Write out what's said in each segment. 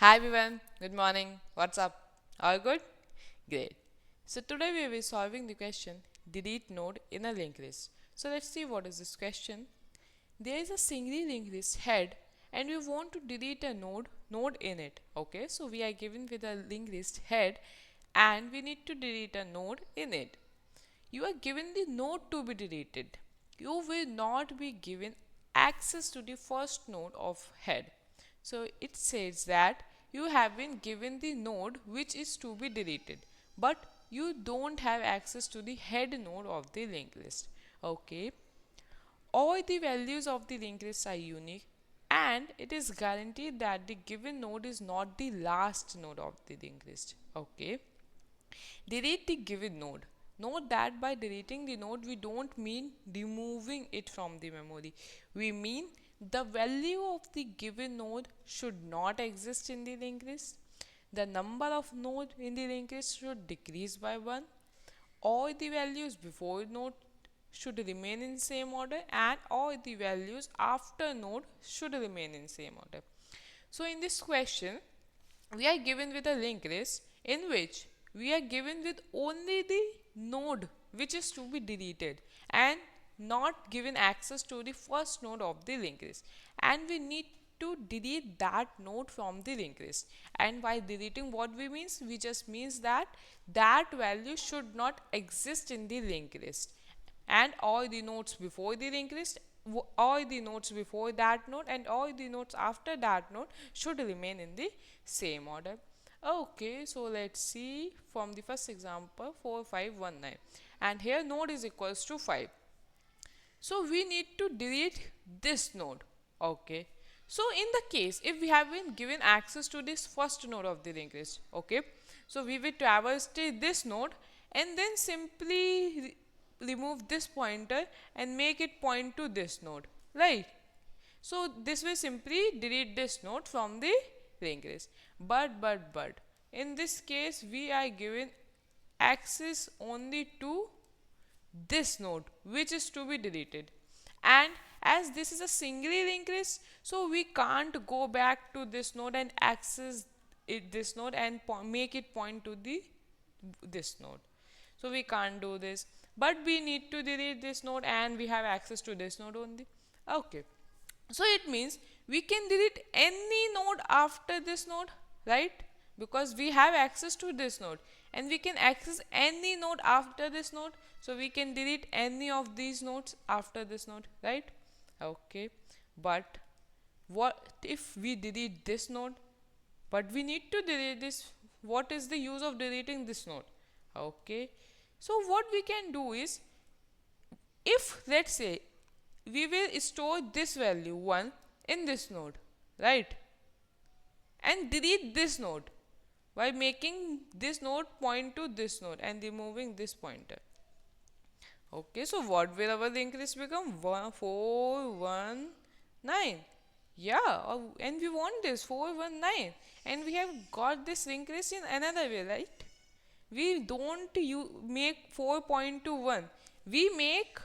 Hi everyone, good morning. What's up? All good? Great. So today we will be solving the question delete node in a linked list. So let's see what is this question. There is a single linked list head and we want to delete a node in it. Okay, so we are given with a linked list head and we need to delete a node in it. You are given the node to be deleted. You will not be given access to the first node of head. So it says that you have been given the node which is to be deleted, but you don't have access to the head node of the linked list. Okay, all the values of the linked list are unique and it is guaranteed that the given node is not the last node of the linked list. Okay, delete the given node. Note that by deleting the node, we don't mean removing it from the memory. We mean the value of the given node should not exist in the linked list. The number of nodes in the linked list should decrease by 1. All the values before node should remain in same order and all the values after node should remain in same order. So in this question, we are given with a linked list in which we are given with only the node which is to be deleted and not given access to the first node of the linked list, and we need to delete that node from the linked list. And by deleting, what we means, we just means that that value should not exist in the linked list, and all the nodes before the linked list, all the nodes before that node and all the nodes after that node should remain in the same order. Okay, so let's see from the first example 4519, and here node is equals to 5. So we need to delete this node. Okay, so in the case if we have been given access to this first node of the linked list, okay, so we will traverse this node and then simply remove this pointer and make it point to this node, right? So this will simply delete this node from the linked list. But in this case we are given access only to this node which is to be deleted, and as this is a singly linked list, so we can't go back to this node and access this node and make it point to the this node. So we can't do this, but we need to delete this node and we have access to this node only. Okay, so it means we can delete any node after this node, right? Because we have access to this node and we can access any node after this node. So we can delete any of these nodes after this node, right? Okay, but what if we delete this node? But we need to delete this. What is the use of deleting this node? Okay, so what we can do is, if let's say we will store this value 1 in this node, right, and delete this node by making this node point to this node and removing this pointer. Okay, so what will our linked list become? 419. Yeah, and we want this 419, and we have got this linked list in another way, right? We don't make 4 to 1. We make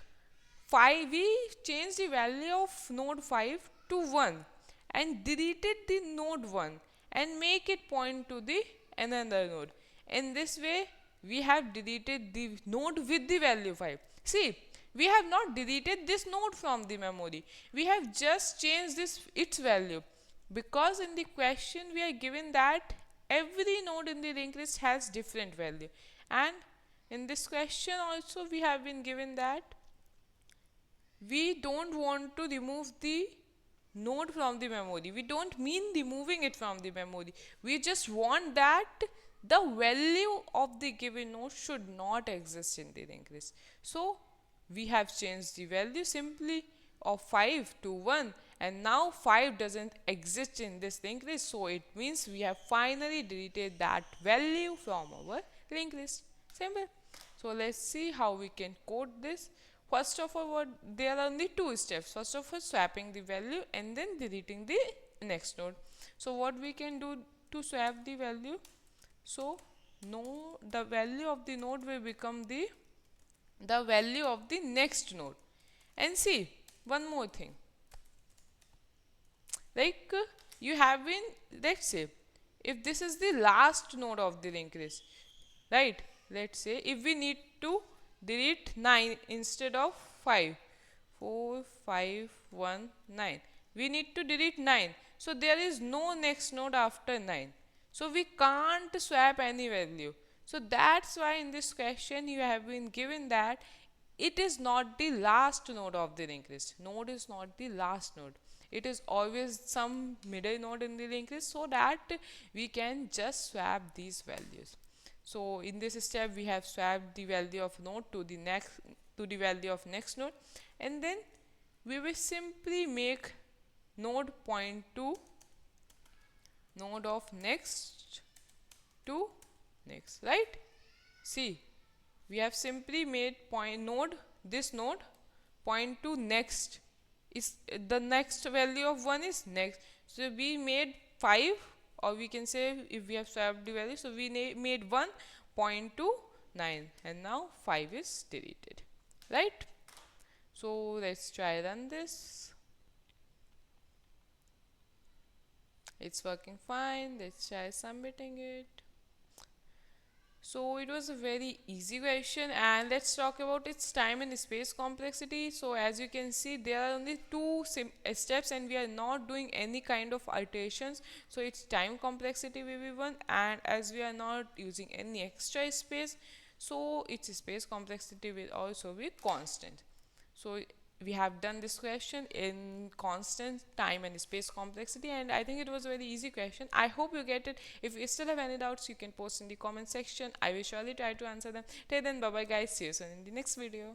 5, we change the value of node 5 to 1 and deleted the node 1 and make it point to the another node. In this way we have deleted the node with the value 5. See, we have not deleted this node from the memory, we have just changed this its value, because in the question we are given that every node in the linked list has different value, and in this question also we have been given that we don't want to remove the node from the memory. We don't mean removing it from the memory. We just want that the value of the given node should not exist in the linked list. So we have changed the value simply of 5 to 1, and now 5 doesn't exist in this linked list. So it means we have finally deleted that value from our linked list. Simple. So let's see how we can code this. First of all, there are only two steps. First of all, swapping the value and then deleting the next node. So what we can do to swap the value? So no, the value of the node will become the value of the next node. And see, one more thing. Like you have been, let's say if this is the last node of the linked list, right? Let's say if we need to delete 9 instead of 5, 4 5 1 9, we need to delete 9, so there is no next node after 9, so we can't swap any value. So that's why in this question you have been given that it is not the last node of the linked list. Node is not the last node, it is always some middle node in the linked list, so that we can just swap these values. So in this step we have swapped the value of node to the value of next node, and then we will simply make node point to node of next to next, right? See, we have simply made point node, this node point to next, is the next value of 1 is next, so we made 5, or we can say if we have swapped the value, so we made 1 point to 9, and now 5 is deleted, right? So let's try run this. It's working fine. Let's try submitting it. So it was a very easy question, and let's talk about its time and space complexity. So as you can see, there are only two steps and we are not doing any kind of iterations. So its time complexity will be 1, and as we are not using any extra space, so its space complexity will also be constant. So we have done this question in constant time and space complexity, and I think it was a very easy question. I hope you get it. If you still have any doubts, you can post in the comment section. I will surely try to answer them. Till then, bye bye guys, see you soon in the next video.